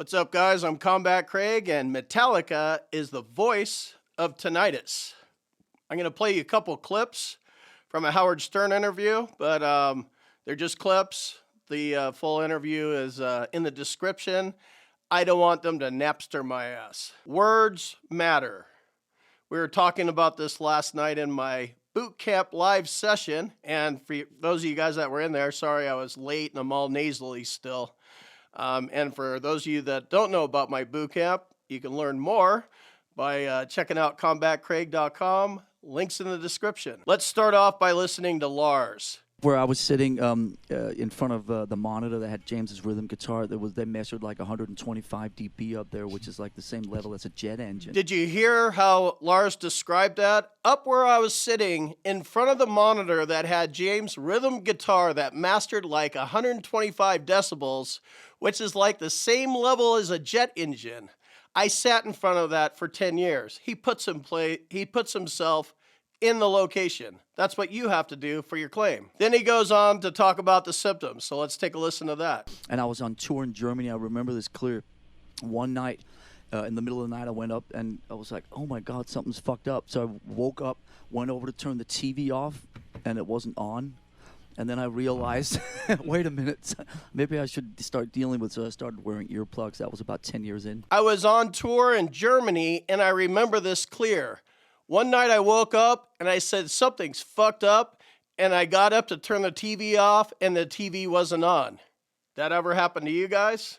What's up, guys? I'm Combat Craig, and Metallica is the voice of tinnitus. I'm going to play you a couple clips from a Howard Stern interview, but they're just clips. The full interview is in the description. I don't want them to Napster my ass. Words matter. We were talking about this last night in my boot camp live session, and for those of you guys that were in there, sorry I was late and I'm all nasally still. And for those of you that don't know about my boot camp, you can learn more by checking out combatcraig.com. Links in the description. Let's start off by listening to Lars. Where I was sitting in front of the monitor that had James's rhythm guitar, they measured like 125 dB up there, which is like the same level as a jet engine. Did you hear how Lars described that? Up where I was sitting in front of the monitor that had James' rhythm guitar that mastered like 125 decibels, which is like the same level as a jet engine. I sat in front of that for 10 years. He puts himself in the location. That's what you have to do for your claim. Then he goes on to talk about the symptoms. So let's take a listen to that. And I was on tour in Germany. I remember this clear. One night, in the middle of the night, I went up and I was like, oh my God, something's fucked up. So I woke up, went over to turn the TV off, and it wasn't on. And then I realized, wait a minute, maybe I should start dealing with, so I started wearing earplugs. That was about 10 years in. I was on tour in Germany, and I remember this clear. One night I woke up, and I said, something's fucked up, and I got up to turn the TV off, and the TV wasn't on. That ever happened to you guys?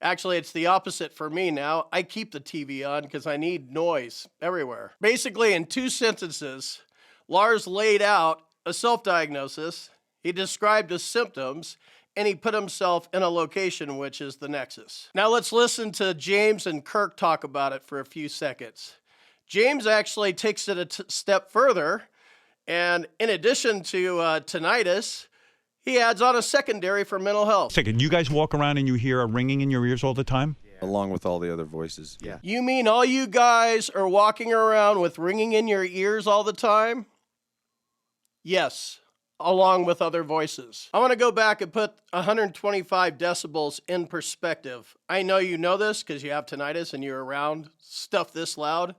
Actually, it's the opposite for me now. I keep the TV on because I need noise everywhere. Basically, in 2 sentences, Lars laid out a self-diagnosis. He described his symptoms, and he put himself in a location, which is the nexus. Now let's listen to James and Kirk talk about it for a few seconds. James actually takes it a step further, and in addition to tinnitus, he adds on a secondary for mental health. Second, you guys walk around and you hear a ringing in your ears all the time? Yeah. Along with all the other voices. Yeah. You mean all you guys are walking around with ringing in your ears all the time? Yes, along with other voices. I want to go back and put 125 decibels in perspective. I know you know this because you have tinnitus and you're around stuff this loud.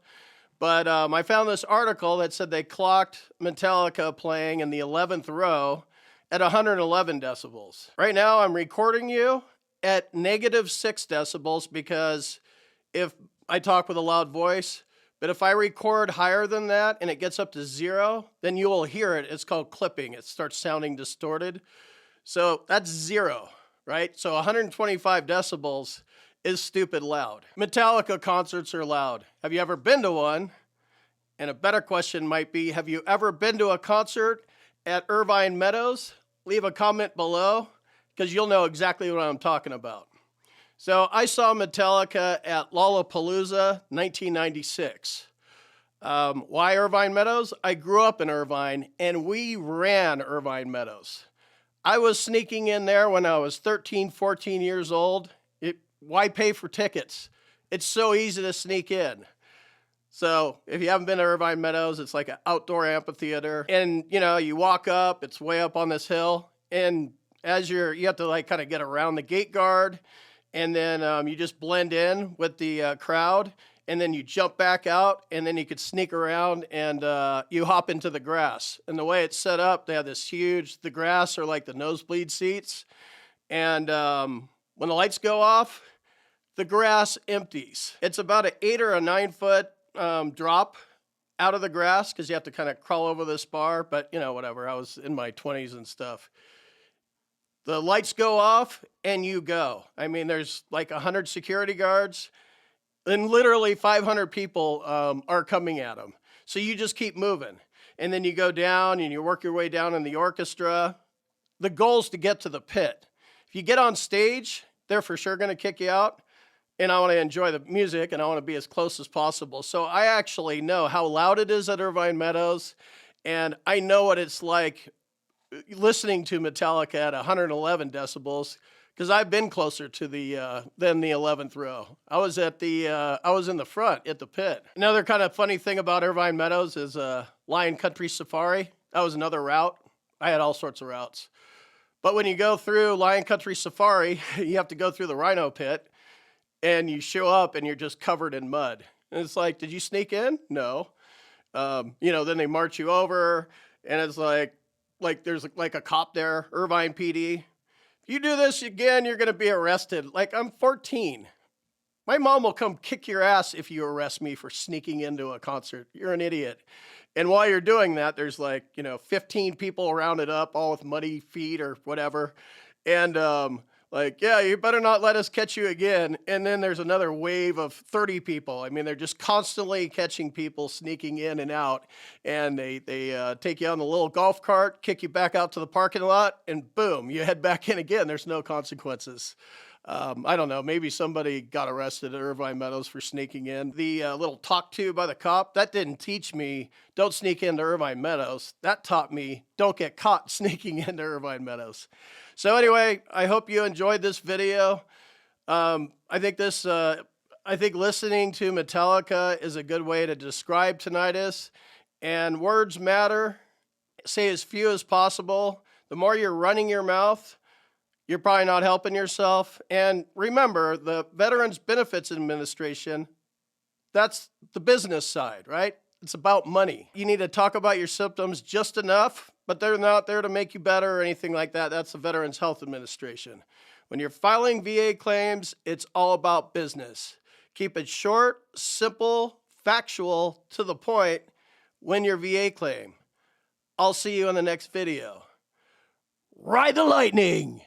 But I found this article that said they clocked Metallica playing in the 11th row at 111 decibels. Right now, I'm recording you at -6 decibels because if I talk with a loud voice, but if I record higher than that and it gets up to 0, then you will hear it. It's called clipping. It starts sounding distorted. So that's 0, right? So 125 decibels is stupid loud. Metallica concerts are loud. Have you ever been to one? And a better question might be, have you ever been to a concert at Irvine Meadows? Leave a comment below because you'll know exactly what I'm talking about. So I saw Metallica at Lollapalooza 1996. Why Irvine Meadows? I grew up in Irvine and we ran Irvine Meadows. I was sneaking in there when I was 13, 14 years old. Why pay for tickets? It's so easy to sneak in. So if you haven't been to Irvine Meadows, it's like an outdoor amphitheater. And, you know, you walk up, it's way up on this hill. And as you have to like kind of get around the gate guard. And then you just blend in with the crowd. And then you jump back out. And then you could sneak around and you hop into the grass. And the way it's set up, they have this the grass are like the nosebleed seats. And when the lights go off, the grass empties. It's about an 8 or a 9 foot drop out of the grass because you have to kind of crawl over this bar, but you know, whatever. I was in my 20s and stuff. The lights go off and you go. I mean, there's like 100 security guards and literally 500 people are coming at them. So you just keep moving. And then you go down and you work your way down in the orchestra. The goal is to get to the pit. If you get on stage, they're for sure going to kick you out. And I want to enjoy the music, and I want to be as close as possible. So I actually know how loud it is at Irvine Meadows, and I know what it's like listening to Metallica at 111 decibels, because I've been closer to than the 11th row. I was in the front at the pit. Another kind of funny thing about Irvine Meadows is Lion Country Safari. That was another route. I had all sorts of routes. But when you go through Lion Country Safari, you have to go through the rhino pit. and you show up and you're just covered in mud. And it's like, did you sneak in? No. Then they march you over, and it's like there's like a cop there, Irvine PD. If you do this again, you're going to be arrested. Like, I'm 14. My mom will come kick your ass if you arrest me for sneaking into a concert. You're an idiot. And while you're doing that, there's 15 people rounded up, all with muddy feet or whatever. And yeah, you better not let us catch you again. And then there's another wave of 30 people. I mean, they're just constantly catching people sneaking in and out. And they take you on the little golf cart, kick you back out to the parking lot, and boom, you head back in again. There's no consequences. I don't know, maybe somebody got arrested at Irvine Meadows for sneaking in. The little talk to by the cop, that didn't teach me don't sneak into Irvine Meadows. That taught me don't get caught sneaking into Irvine Meadows. So anyway, I hope you enjoyed this video. I think listening to Metallica is a good way to describe tinnitus, and words matter. Say as few as possible. The more you're running your mouth, you're probably not helping yourself. And remember, the Veterans Benefits Administration, that's the business side, right? It's about money. You need to talk about your symptoms just enough, but they're not there to make you better or anything like that. That's the Veterans Health Administration. When you're filing VA claims, it's all about business. Keep it short, simple, factual, to the point. Win your VA claim. I'll see you in the next video. Ride the lightning!